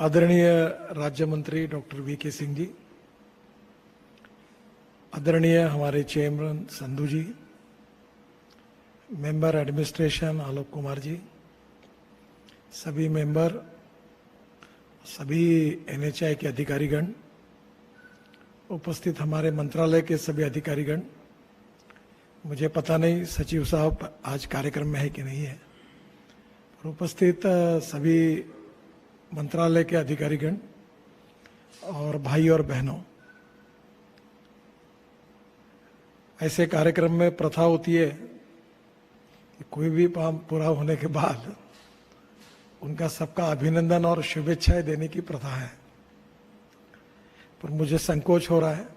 आदरणीय राज्य मंत्री डॉक्टर वीके सिंह जी, आदरणीय हमारे चेयरमैन संधू जी, मेंबर एडमिनिस्ट्रेशन आलोक कुमार जी, सभी मेंबर, सभी एनएचआई के अधिकारीगण, उपस्थित हमारे मंत्रालय के सभी अधिकारीगण, मुझे पता नहीं सचिव साहब आज कार्यक्रम में है कि नहीं है, पर उपस्थित सभी मंत्रालय के अधिकारीगण और भाई और बहनों, ऐसे कार्यक्रम में प्रथा होती है कि कोई भी काम पूरा होने के बाद उनका सबका अभिनंदन और शुभेच्छाएं देने की प्रथा है। पर मुझे संकोच हो रहा है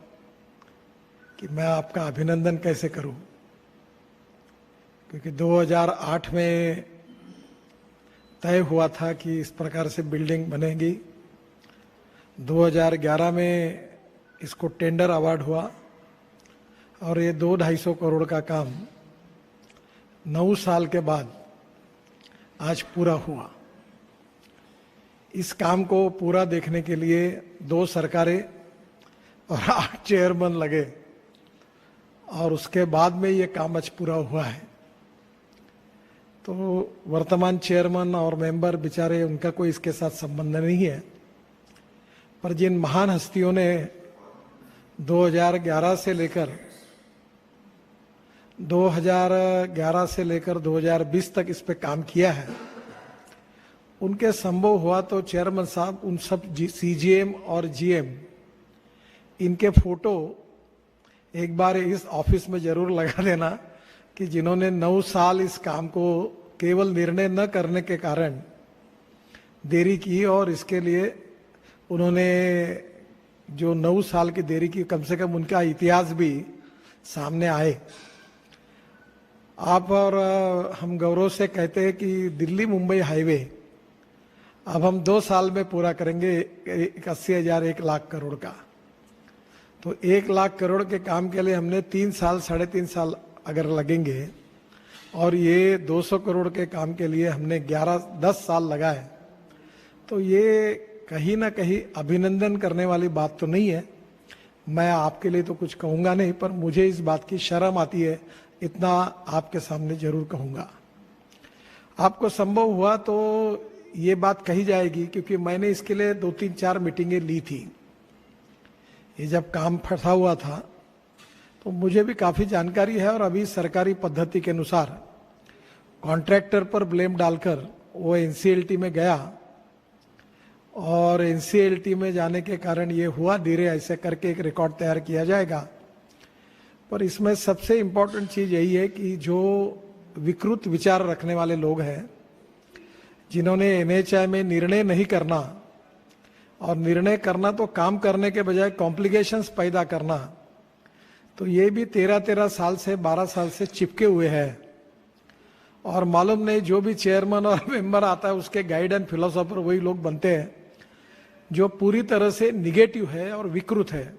कि मैं आपका अभिनंदन कैसे करूं, क्योंकि 2008 में तय हुआ था कि इस प्रकार से बिल्डिंग बनेगी। 2011 में इसको टेंडर अवार्ड हुआ और ये 200-250 करोड़ का काम 9 साल के बाद आज पूरा हुआ। इस काम को पूरा देखने के लिए 2 सरकारें और 8 चेयरमैन लगे और उसके बाद में ये काम आज पूरा हुआ है। तो वर्तमान चेयरमैन और मेंबर बेचारे, उनका कोई इसके साथ संबंध नहीं है, पर जिन महान हस्तियों ने 2011 से लेकर 2020 तक इस पे काम किया है, उनके संभव हुआ तो चेयरमैन साहब उन सब सीजीएम और जीएम इनके फोटो एक बार इस ऑफिस में जरूर लगा देना कि जिन्होंने 9 साल इस काम को केवल निर्णय न करने के कारण देरी की, और इसके लिए उन्होंने जो 9 साल की देरी की, कम से कम उनका इतिहास भी सामने आए। आप और हम गौरव से कहते हैं कि दिल्ली मुंबई हाईवे अब हम 2 साल में पूरा करेंगे, 80,000 1 लाख करोड़ का। तो 1 लाख करोड़ के काम के लिए हमने 3 साल 3.5 साल अगर लगेंगे, और ये 200 करोड़ के काम के लिए हमने 10 साल लगाए, तो ये कहीं ना कहीं अभिनंदन करने वाली बात तो नहीं है। मैं आपके लिए तो कुछ कहूँगा नहीं, पर मुझे इस बात की शर्म आती है, इतना आपके सामने जरूर कहूँगा। आपको संभव हुआ तो ये बात कही जाएगी, क्योंकि मैंने इसके लिए 2-3-4 मीटिंगें ली थी। ये जब काम फंसा हुआ था तो मुझे भी काफ़ी जानकारी है, और अभी सरकारी पद्धति के अनुसार कॉन्ट्रैक्टर पर ब्लेम डालकर वो एनसीएलटी में गया, और एनसीएलटी में जाने के कारण ये हुआ। धीरे ऐसे करके एक रिकॉर्ड तैयार किया जाएगा। पर इसमें सबसे इम्पोर्टेंट चीज़ यही है कि जो विकृत विचार रखने वाले लोग हैं, जिन्होंने एनएचआई में निर्णय नहीं करना, और निर्णय करना तो काम करने के बजाय कॉम्प्लिकेशंस पैदा करना, तो ये भी 13 साल से 12 साल से चिपके हुए हैं। और मालूम नहीं, जो भी चेयरमैन और मेंबर आता है उसके गाइड एंड फिलोसोफर वही लोग बनते हैं जो पूरी तरह से निगेटिव है और विकृत है।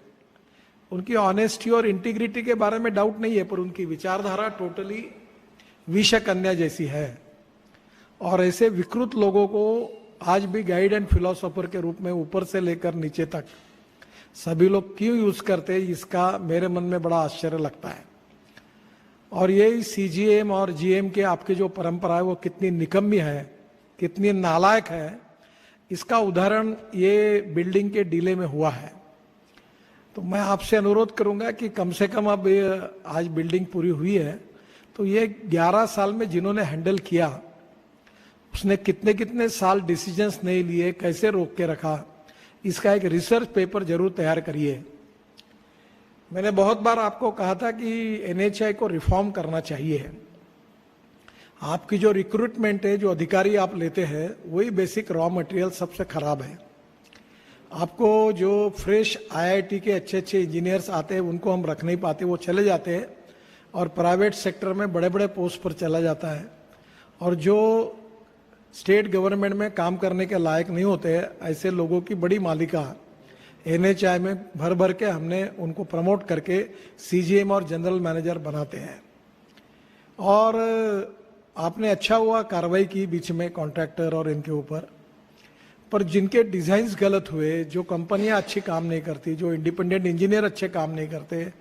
उनकी ऑनेस्टी और इंटीग्रिटी के बारे में डाउट नहीं है, पर उनकी विचारधारा टोटली विषकन्या जैसी है। और ऐसे विकृत लोगों को आज भी गाइड एंड फिलोसोफर के रूप में ऊपर से लेकर नीचे तक सभी लोग क्यों यूज करते हैं, इसका मेरे मन में बड़ा आश्चर्य लगता है। और ये सीजीएम और जीएम के आपके जो परंपरा है वो कितनी निकम्मी है, कितनी नालायक है, इसका उदाहरण ये बिल्डिंग के डीले में हुआ है। तो मैं आपसे अनुरोध करूंगा कि कम से कम अब आज बिल्डिंग पूरी हुई है, तो ये 11 साल में जिन्होंने हैंडल किया, उसने कितने कितने साल डिसीजंस नहीं लिए, कैसे रोक के रखा, इसका एक रिसर्च पेपर जरूर तैयार करिए। मैंने बहुत बार आपको कहा था कि एनएचआई को रिफॉर्म करना चाहिए। आपकी जो रिक्रूटमेंट है, जो अधिकारी आप लेते हैं, वही बेसिक रॉ मटेरियल सबसे खराब है। आपको जो फ्रेश आईआईटी के अच्छे इंजीनियर्स आते हैं उनको हम रख नहीं पाते, वो चले जाते हैं और प्राइवेट सेक्टर में बड़े बड़े पोस्ट पर चला जाता है। और जो स्टेट गवर्नमेंट में काम करने के लायक नहीं होते, ऐसे लोगों की बड़ी मालिका एनएचआई में भर भर के हमने उनको प्रमोट करके सीजीएम और जनरल मैनेजर बनाते हैं। और आपने अच्छा हुआ कार्रवाई की बीच में कॉन्ट्रैक्टर और इनके ऊपर, पर जिनके डिजाइन्स गलत हुए, जो कंपनियां अच्छी काम नहीं करती, जो इंडिपेंडेंट इंजीनियर अच्छे काम नहीं करते,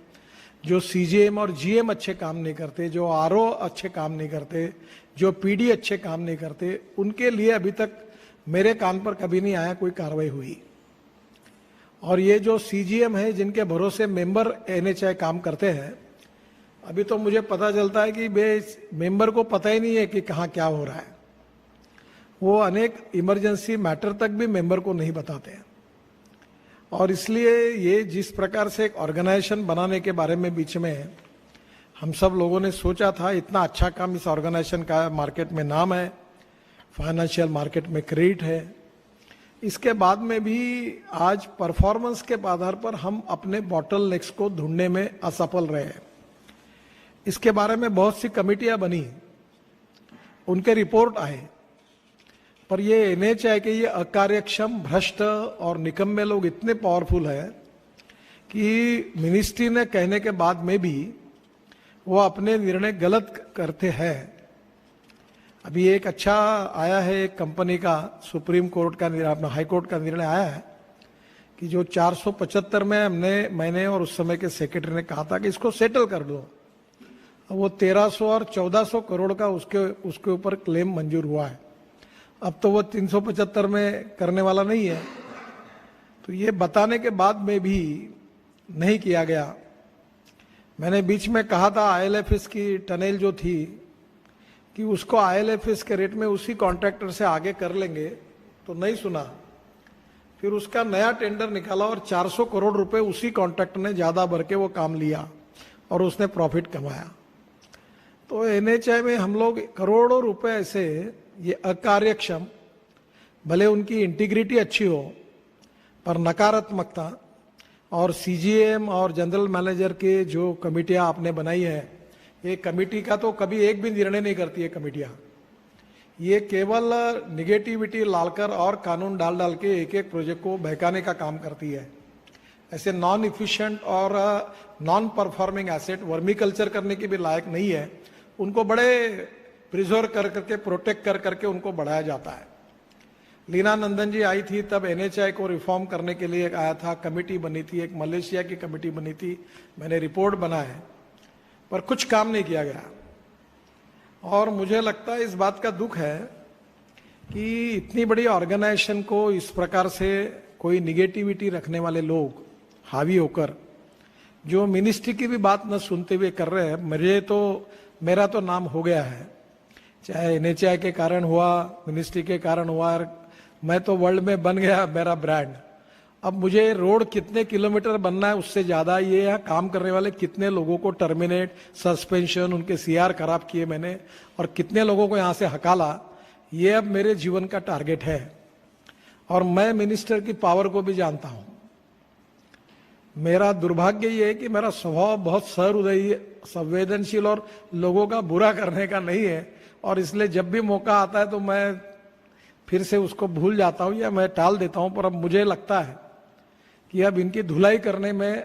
जो सीजीएम और जीएम अच्छे काम नहीं करते, जो आरओ अच्छे काम नहीं करते, जो पीडी अच्छे काम नहीं करते, उनके लिए अभी तक मेरे कान पर कभी नहीं आया कोई कार्रवाई हुई। और ये जो सीजीएम है जिनके भरोसे मेंबर एनएचआई काम करते हैं, अभी तो मुझे पता चलता है कि मेंबर को पता ही नहीं है कि कहाँ क्या हो रहा है। वो अनेक इमरजेंसी मैटर तक भी मेंबर को नहीं बताते हैं। और इसलिए ये जिस प्रकार से एक ऑर्गेनाइजेशन बनाने के बारे में बीच में हम सब लोगों ने सोचा था, इतना अच्छा काम इस ऑर्गेनाइजेशन का, मार्केट में नाम है, फाइनेंशियल मार्केट में क्रेडिट है, इसके बाद में भी आज परफॉर्मेंस के आधार पर हम अपने बॉटल नेक्स को ढूंढने में असफल रहे हैं। इसके बारे में बहुत सी कमेटियां बनी, उनके रिपोर्ट आए, पर ये एनएचआई के ये अकार्यक्षम, भ्रष्ट और निकम्मे लोग इतने पावरफुल है कि मिनिस्ट्री ने कहने के बाद में भी वो अपने निर्णय गलत करते हैं। अभी एक अच्छा आया है, एक कंपनी का सुप्रीम कोर्ट का, अपना हाई कोर्ट का निर्णय आया है कि जो 475 में मैंने और उस समय के सेक्रेटरी ने कहा था कि इसको सेटल कर दो, वो 1300 और 1400 करोड़ का उसके ऊपर क्लेम मंजूर हुआ है। अब तो वो 375 में करने वाला नहीं है। तो ये बताने के बाद में भी नहीं किया गया। मैंने बीच में कहा था आईएलएफएस की टनल जो थी कि उसको आईएलएफएस के रेट में उसी कॉन्ट्रैक्टर से आगे कर लेंगे, तो नहीं सुना। फिर उसका नया टेंडर निकाला और 400 करोड़ रुपए उसी कॉन्ट्रैक्टर ने ज्यादा भर के वो काम लिया और उसने प्रॉफिट कमाया। तो एनएचआई में हम लोग करोड़ों रुपए ऐसे, ये अकार्यक्षम, भले उनकी इंटीग्रिटी अच्छी हो पर नकारात्मकता, और सीजीएम और जनरल मैनेजर के जो कमेटियां आपने बनाई है, ये कमेटी का तो कभी एक भी निर्णय नहीं करती है कमेटियां। ये केवल निगेटिविटी लालकर और कानून डाल डाल के एक एक प्रोजेक्ट को बहकाने का काम करती है। ऐसे नॉन इफिशिएंट और non performing asset vermi culture करने के भी लायक नहीं है, उनको बड़े प्रिजर्व कर करके, प्रोटेक्ट कर करके उनको बढ़ाया जाता है। लीना नंदन जी आई थी तब एनएचआई को रिफॉर्म करने के लिए आया था, कमेटी बनी थी, एक मलेशिया की कमेटी बनी थी, मैंने रिपोर्ट बनाया पर कुछ काम नहीं किया गया। और मुझे लगता है इस बात का दुख है कि इतनी बड़ी ऑर्गेनाइजेशन को इस प्रकार से कोई निगेटिविटी रखने वाले लोग हावी होकर, जो मिनिस्ट्री की भी बात न सुनते हुए कर रहे हैं। मेरा तो नाम हो गया है, चाहे एनएचआई के कारण हुआ, मिनिस्ट्री के कारण हुआ, मैं तो वर्ल्ड में बन गया मेरा ब्रांड। अब मुझे रोड कितने किलोमीटर बनना है उससे ज्यादा ये यहाँ काम करने वाले कितने लोगों को टर्मिनेट, सस्पेंशन, उनके सीआर खराब किए मैंने, और कितने लोगों को यहाँ से हकाला, ये अब मेरे जीवन का टारगेट है। और मैं मिनिस्टर की पावर को भी जानता हूं। मेरा दुर्भाग्य ये है कि मेरा स्वभाव बहुत सहृदयी, संवेदनशील और लोगों का बुरा करने का नहीं है, और इसलिए जब भी मौका आता है तो मैं फिर से उसको भूल जाता हूं या मैं टाल देता हूं। पर अब मुझे लगता है कि अब इनकी धुलाई करने में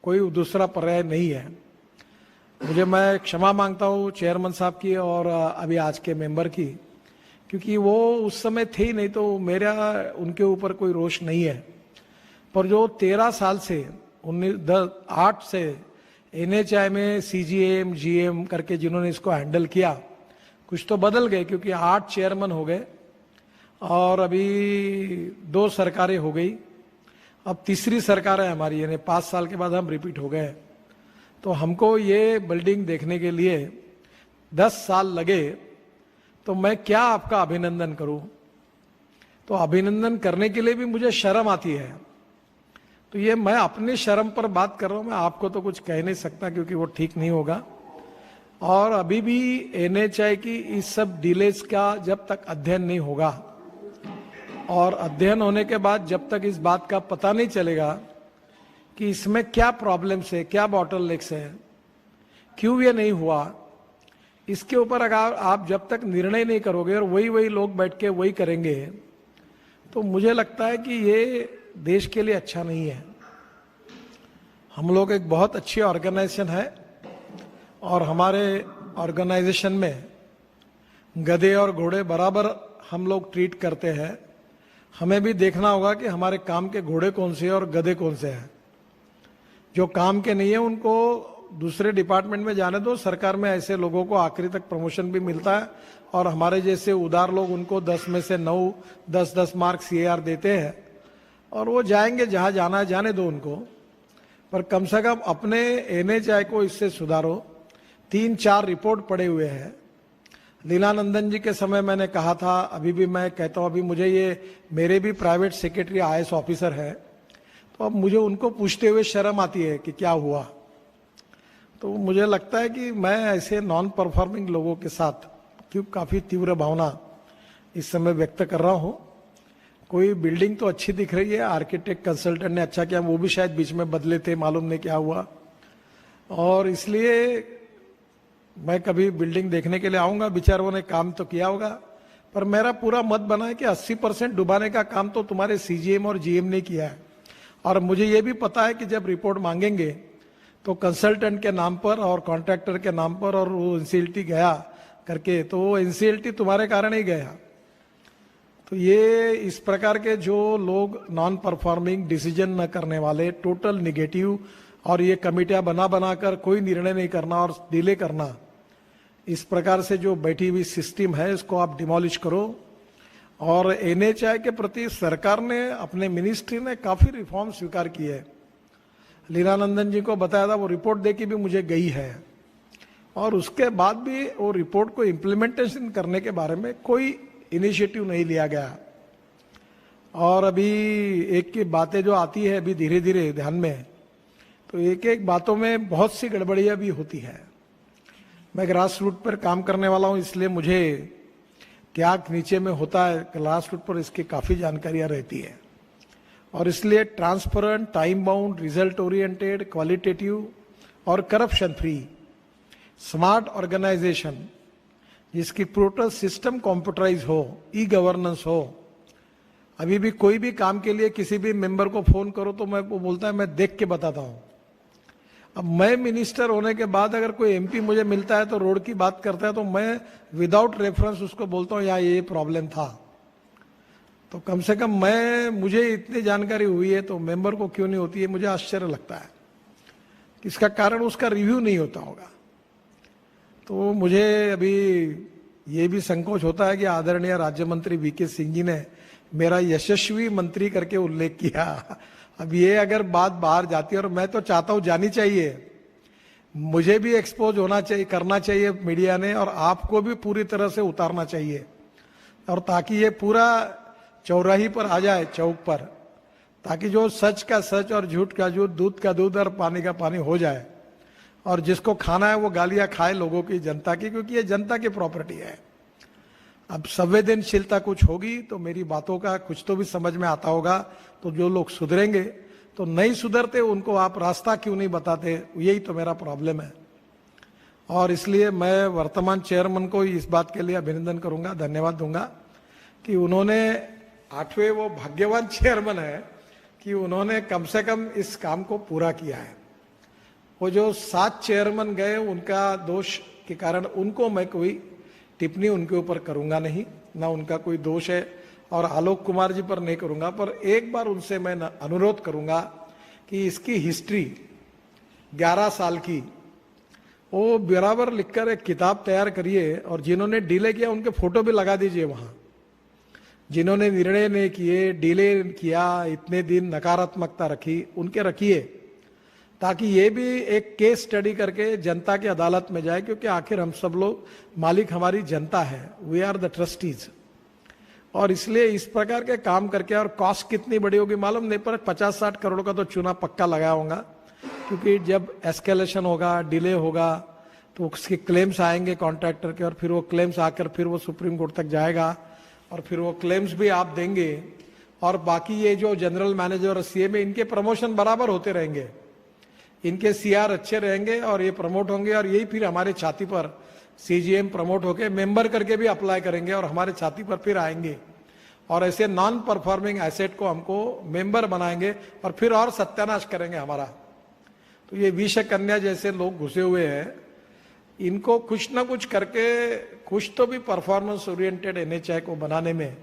कोई दूसरा पर्याय नहीं है। मैं क्षमा मांगता हूं चेयरमैन साहब की और अभी आज के मेंबर की, क्योंकि वो उस समय थे ही नहीं, तो मेरा उनके ऊपर कोई रोष नहीं है। पर जो 13 साल से 8 से एनएचआई में सीजीएम, जीएम करके जिन्होंने इसको हैंडल किया, कुछ तो बदल गए क्योंकि 8 चेयरमैन हो गए और अभी 2 सरकारें हो गई, अब तीसरी सरकार है हमारी, यानी 5 साल के बाद हम रिपीट हो गए। तो हमको ये बिल्डिंग देखने के लिए 10 साल लगे, तो मैं क्या आपका अभिनंदन करूं। तो अभिनंदन करने के लिए भी मुझे शर्म आती है। तो ये मैं अपनी शर्म पर बात कर रहा हूं, मैं आपको तो कुछ कह नहीं सकता क्योंकि वो ठीक नहीं होगा। और अभी भी एनएचआई की इस सब डिलेज का जब तक अध्ययन नहीं होगा, और अध्ययन होने के बाद जब तक इस बात का पता नहीं चलेगा कि इसमें क्या प्रॉब्लम्स है, क्या बॉटलनेक्स है, क्यों ये नहीं हुआ, इसके ऊपर अगर आप जब तक निर्णय नहीं करोगे और वही लोग बैठ के वही करेंगे, तो मुझे लगता है कि ये देश के लिए अच्छा नहीं है। हम लोग एक बहुत अच्छी ऑर्गेनाइजेशन है और हमारे ऑर्गेनाइजेशन में गधे और घोड़े बराबर हम लोग ट्रीट करते हैं, हमें भी देखना होगा कि हमारे काम के घोड़े कौन से हैं और गधे कौन से हैं। जो काम के नहीं है उनको दूसरे डिपार्टमेंट में जाने दो। सरकार में ऐसे लोगों को आखिरी तक प्रमोशन भी मिलता है और हमारे जैसे उदार लोग उनको 10 में से 9, 10-10 मार्क CAR देते हैं और वो जाएंगे जहां जाना है, जाने दो उनको। पर कम से कम अपने NHI को इससे सुधारो। 3-4 रिपोर्ट पड़े हुए हैं। लीलानंदन जी के समय मैंने कहा था, अभी भी मैं कहता हूं, अभी मुझे ये मेरे भी प्राइवेट सेक्रेटरी IAS ऑफिसर है, तो अब मुझे उनको पूछते हुए शर्म आती है कि क्या हुआ। तो मुझे लगता है कि मैं ऐसे नॉन परफॉर्मिंग लोगों के साथ क्यों काफी तीव्र भावना इस समय व्यक्त कर रहा हूं। कोई बिल्डिंग तो अच्छी दिख रही है, आर्किटेक्ट कंसल्टेंट ने अच्छा किया, वो भी शायद बीच में बदले थे, मालूम नहीं क्या हुआ। और इसलिए मैं कभी बिल्डिंग देखने के लिए आऊंगा, बेचारों ने काम तो किया होगा, पर मेरा पूरा मत बना है कि 80% डुबाने का काम तो तुम्हारे CGM और GM ने किया है। और मुझे ये भी पता है कि जब रिपोर्ट मांगेंगे तो कंसल्टेंट के नाम पर और कॉन्ट्रैक्टर के नाम पर और वो NCLT गया करके, तो वो NCLT तुम्हारे कारण ही गया। तो ये इस प्रकार के जो लोग नॉन परफॉर्मिंग, डिसीजन न करने वाले, टोटल निगेटिव, और ये कमेटियां बना बनाकर कोई निर्णय नहीं करना और डिले करना, इस प्रकार से जो बैठी हुई सिस्टम है इसको आप डिमोलिश करो। और NHI के प्रति सरकार ने, अपने मिनिस्ट्री ने काफी रिफॉर्म स्वीकार किए है। लीलानंदन जी को बताया था, वो रिपोर्ट दे के भी मुझे गई है और उसके बाद भी वो रिपोर्ट को इम्प्लीमेंटेशन करने के बारे में कोई इनिशिएटिव नहीं लिया गया। और अभी एक की बातें जो आती है अभी धीरे धीरे ध्यान में, तो एक एक बातों में बहुत सी गड़बड़ियां भी होती है। मैं ग्रास रूट पर काम करने वाला हूं, इसलिए मुझे क्या नीचे में होता है ग्रास रूट पर इसकी काफी जानकारियां रहती है। और इसलिए transparent, time bound, result oriented, qualitative और करप्शन फ्री स्मार्ट ऑर्गेनाइजेशन, जिसकी टोटल सिस्टम कंप्यूटराइज हो, ई गवर्नेंस हो। अभी भी कोई भी काम के लिए किसी भी मेंबर को फोन करो तो मैं वो बोलता है मैं देख के बताता हूं। अब मैं मिनिस्टर होने के बाद अगर कोई MP मुझे मिलता है तो रोड की बात करता है तो मैं विदाउट रेफरेंस उसको बोलता हूं यहाँ ये प्रॉब्लम था। तो कम से कम मुझे इतनी जानकारी हुई है तो मेंबर को क्यों नहीं होती है, मुझे आश्चर्य लगता है। इसका कारण उसका रिव्यू नहीं होता होगा। तो मुझे अभी ये भी संकोच होता है कि आदरणीय राज्य मंत्री VK सिंह जी ने मेरा यशस्वी मंत्री करके उल्लेख किया। अब ये अगर बात बाहर जाती है, और मैं तो चाहता हूं जानी चाहिए, मुझे भी एक्सपोज होना चाहिए, करना चाहिए मीडिया ने, और आपको भी पूरी तरह से उतारना चाहिए, और ताकि ये पूरा चौराही पर आ जाए, चौक पर, ताकि जो सच का सच और झूठ का झूठ, दूध का दूध और पानी का पानी हो जाए। और जिसको खाना है वो गालियां खाए लोगों की, जनता की, क्योंकि ये जनता की प्रॉपर्टी है। अब संवेदनशीलता कुछ होगी तो मेरी बातों का कुछ तो भी समझ में आता होगा। तो जो लोग सुधरेंगे, तो नहीं सुधरते उनको आप रास्ता क्यों नहीं बताते, यही तो मेरा प्रॉब्लम है। और इसलिए मैं वर्तमान चेयरमैन को इस बात के लिए अभिनंदन करूंगा, धन्यवाद दूंगा कि उन्होंने 8वें, वो भाग्यवान चेयरमैन है कि उन्होंने कम से कम इस काम को पूरा किया है। वो जो 7 चेयरमैन गए, उनका दोष के कारण उनको मैं कोई टिप्पणी उनके ऊपर करूंगा नहीं, ना उनका कोई दोष है, और आलोक कुमार जी पर नहीं करूंगा। पर एक बार उनसे मैं अनुरोध करूंगा कि इसकी हिस्ट्री 11 साल की वो बराबर लिखकर एक किताब तैयार करिए, और जिन्होंने डिले किया उनके फोटो भी लगा दीजिए वहां। जिन्होंने निर्णय नहीं किए, डिले किया, इतने दिन नकारात्मकता रखी, उनके रखिए, ताकि ये भी एक केस स्टडी करके जनता की अदालत में जाए। क्योंकि आखिर हम सब लोग, मालिक हमारी जनता है, वी आर द ट्रस्टीज। और इसलिए इस प्रकार के काम करके, और कॉस्ट कितनी बड़ी होगी मालूम नहीं, पर 50-60 करोड़ का तो चूना पक्का लगाया होगा। क्योंकि जब एस्केलेशन होगा, डिले होगा, तो उसके क्लेम्स आएंगे कॉन्ट्रैक्टर के, और फिर वो क्लेम्स आकर फिर वो सुप्रीम कोर्ट तक जाएगा, और फिर वो क्लेम्स भी आप देंगे। और बाकी ये जो जनरल मैनेजर और CA में, इनके प्रमोशन बराबर होते रहेंगे, इनके CR अच्छे रहेंगे और ये प्रमोट होंगे, और यही फिर हमारे छाती पर CGM प्रमोट होके मेंबर करके भी अप्लाई करेंगे और हमारे छाती पर फिर आएंगे, और ऐसे नॉन परफॉर्मिंग एसेट को हमको मेंबर बनाएंगे और फिर और सत्यानाश करेंगे हमारा। तो ये विष कन्या जैसे लोग घुसे हुए हैं, इनको कुछ ना कुछ करके, कुछ तो भी परफॉर्मेंस ओरिएंटेड NHI को बनाने में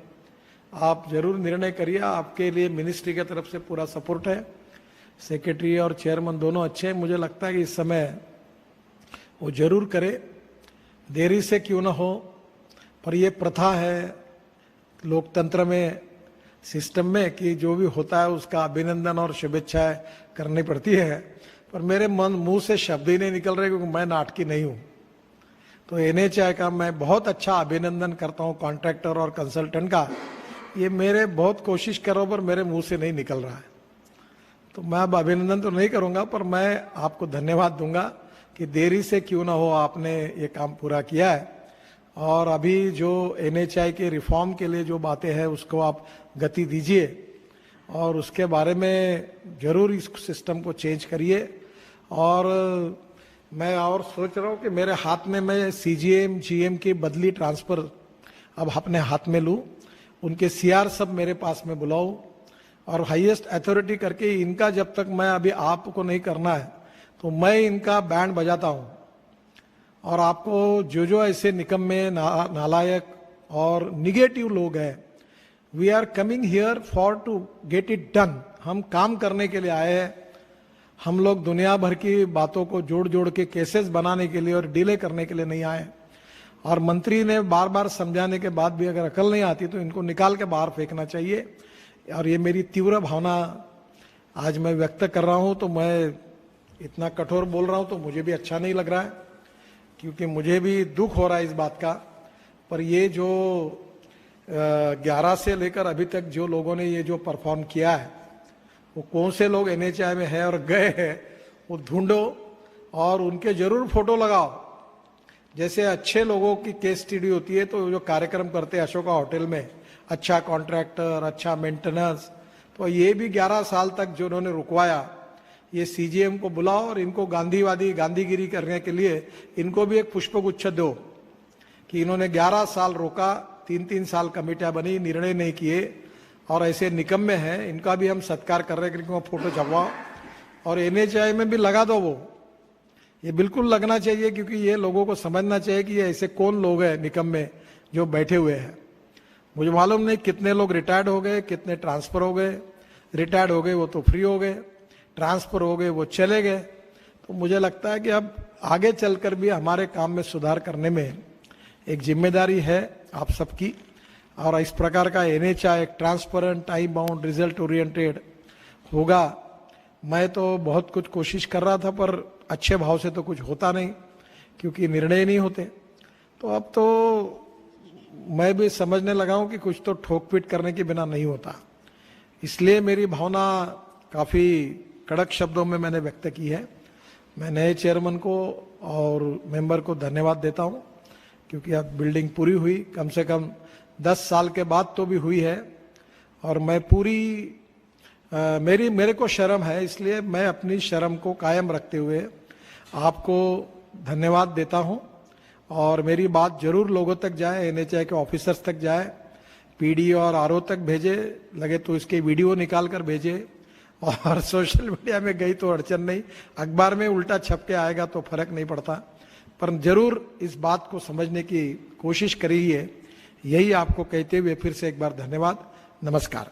आप जरूर निर्णय करिए, आपके लिए मिनिस्ट्री की तरफ से पूरा सपोर्ट है। सेक्रेटरी और चेयरमैन दोनों अच्छे हैं, मुझे लगता है कि इस समय वो जरूर करे, देरी से क्यों ना हो, पर ये प्रथा है लोकतंत्र में, सिस्टम में, कि जो भी होता है उसका अभिनंदन और शुभेच्छाएं करनी पड़ती है। पर मेरे मुंह से शब्द ही नहीं निकल रहे क्योंकि मैं नाटकी नहीं हूं। तो NHAI का मैं बहुत अच्छा अभिनंदन करता हूं, कॉन्ट्रैक्टर और कंसल्टेंट का। ये मेरे बहुत कोशिश करो पर मेरे मुंह से नहीं निकल रहा है, तो मैं अब अभिनंदन तो नहीं करूंगा, पर मैं आपको धन्यवाद दूंगा कि देरी से क्यों ना हो आपने ये काम पूरा किया है। और अभी जो NHAI के रिफॉर्म के लिए जो बातें हैं उसको आप गति दीजिए और उसके बारे में जरूर इस सिस्टम को चेंज करिए। और मैं और सोच रहा हूँ कि मेरे हाथ में मैं CGM GM की बदली ट्रांसफर अब अपने हाथ में लूँ, उनके CR सब मेरे पास में बुलाऊं और हाईएस्ट अथॉरिटी करके इनका जब तक मैं अभी आपको नहीं करना है तो मैं इनका बैंड बजाता हूं। और आपको जो जो ऐसे निकम्मे नालायक और निगेटिव लोग हैं, we are coming here for to get it done. हम काम करने के लिए आए हैं। हम लोग दुनिया भर की बातों को जोड़ जोड़ के केसेस बनाने के लिए और डिले करने के लिए नहीं आए। और मंत्री ने बार बार समझाने के बाद भी अगर अकल नहीं आती तो इनको निकाल के बाहर फेंकना चाहिए। और ये मेरी तीव्र भावना आज मैं व्यक्त कर रहा हूं। तो मैं इतना कठोर बोल रहा हूं तो मुझे भी अच्छा नहीं लग रहा है, क्योंकि मुझे भी दुख हो रहा है इस बात का। पर ये जो 11 से लेकर अभी तक जो लोगों ने ये जो परफॉर्म किया है, वो कौन से लोग NHAI में है और गए हैं वो ढूंढो और उनके जरूर फोटो लगाओ। जैसे अच्छे लोगों की केस स्टडी होती है तो जो कार्यक्रम करते हैं अशोका होटल में, अच्छा कॉन्ट्रैक्टर, अच्छा मेंटेनेंस, तो ये भी 11 साल तक जो उन्होंने रुकवाया, ये CGM को बुलाओ और इनको गांधीवादी गांधीगिरी करने के लिए इनको भी एक पुष्पगुच्छ दो कि इन्होंने 11 साल रोका, 3-3 साल कमेटियां बनी, निर्णय नहीं किए और ऐसे निकम्मे हैं, इनका भी हम सत्कार कर रहे हैं कि फोटो छपवाओ और NHAI में भी लगा दो। वो ये बिल्कुल लगना चाहिए, क्योंकि ये लोगों को समझना चाहिए कि ये ऐसे कौन लोग हैं निकम्मे जो बैठे हुए हैं। मुझे मालूम नहीं कितने लोग रिटायर्ड हो गए, कितने ट्रांसफर हो गए। रिटायर्ड हो गए वो तो फ्री हो गए, ट्रांसफर हो गए वो चले गए। तो मुझे लगता है कि अब आगे चलकर भी हमारे काम में सुधार करने में एक जिम्मेदारी है आप सबकी। और इस प्रकार का NHAI एक transparent, time bound, result oriented होगा। मैं तो बहुत कुछ कोशिश कर रहा था पर अच्छे भाव से तो कुछ होता नहीं, क्योंकि निर्णय नहीं होते। तो अब तो मैं भी समझने लगा हूं कि कुछ तो ठोक पीट करने के बिना नहीं होता। इसलिए मेरी भावना काफ़ी कड़क शब्दों में मैंने व्यक्त की है। मैं नए चेयरमैन को और मेंबर को धन्यवाद देता हूं, क्योंकि अब बिल्डिंग पूरी हुई, कम से कम 10 साल के बाद तो भी हुई है। और मैं पूरी मेरे को शर्म है, इसलिए मैं अपनी शर्म को कायम रखते हुए आपको धन्यवाद देता हूं। और मेरी बात जरूर लोगों तक जाए, NHAI के ऑफिसर्स तक जाए, PD और RO तक भेजे, लगे तो इसके वीडियो निकाल कर भेजे। और सोशल मीडिया में गई तो अड़चन नहीं, अखबार में उल्टा छप के आएगा तो फर्क नहीं पड़ता, पर जरूर इस बात को समझने की कोशिश करिए। यही आपको कहते हुए फिर से एक बार धन्यवाद, नमस्कार।